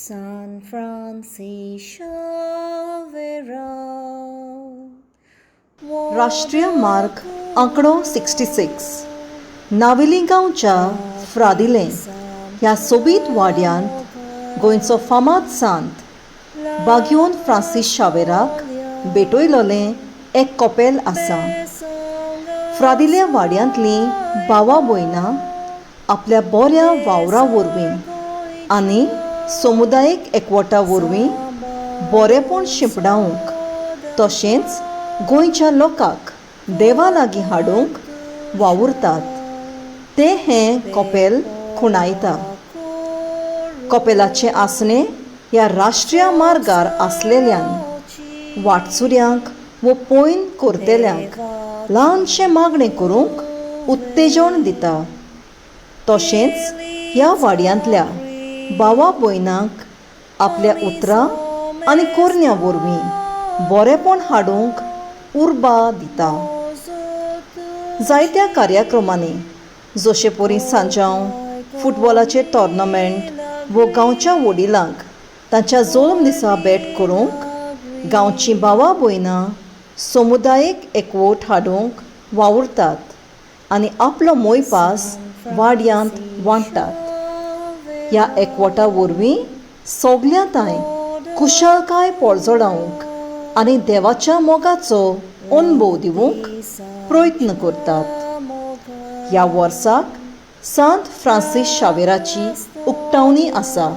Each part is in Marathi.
San Francis Xavier. राष्ट्रीय मार्ग आंकडो 66 नावेलीगांवच्या फ्रादिले ह्या सोबीत वाड्यांत गोंयचो फामाद सांत बागयोन फ्रांसीस शावेराक भेटयलोलें एक कपेल आसा. फ्रादिले वाड्यांतलीं भावां भयणां आपल्या बऱ्या वावरा वरवीं आनी समुदायीक एकवटा वरवीं बरेपण शिंपडावंक तशेंच गोंयच्या लोकांक देवा लागीं हाडूंक वावुरतात ते हें कपेल खुणायता. कपेलाचें आसणें ह्या राष्ट्रीय मार्गार आसलेल्यान वाटसुऱ्यांक वो पयन करतेल्यांक ल्हानशें मागणें करूंक उत्तेजन दिता. तशेंच ह्या वाड्यांतल्या भावां भयणांक आपल्या उतरां आनी कोरण्यां वरवीं बरेपण हाडूंक उर्बा दिता. जायत्या कार्यक्रमांनी जशे परी सांजांव फुटबॉलाचे टोर्नामेंट वो गांवच्या वडिलांक तांच्या जल्म दिसा भेट करूंक गांवचीं भावां भयणां समुदायीक एकवट हाडूंक वावुरतात आनी आपलो मोयपास वाड्यांत वांटतात. ह्या एकवटा वरवीं सगळ्यांताय खुशालकाय पळजोडावंक आनी देवाच्या मोगाचो अनुभव दिवंक प्रयत्न करतात. ह्या वर्साक सांत फ्रांसीस शावेराची उक्तावणी आसा.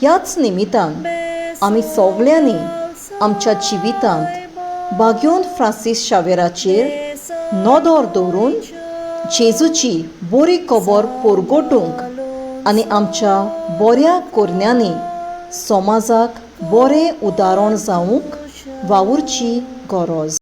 ह्याच निमित्तान आमी सगळ्यांनी आमच्या जिवितांत बागयोन फ्रांसीस शावेराचेर नदर दवरून जेजूची बरी खबर परगटूंक आनी आमच्या बऱ्या कोरण्यांनी समाजाक बरें उदाहरण जावंक वावुरची गरज.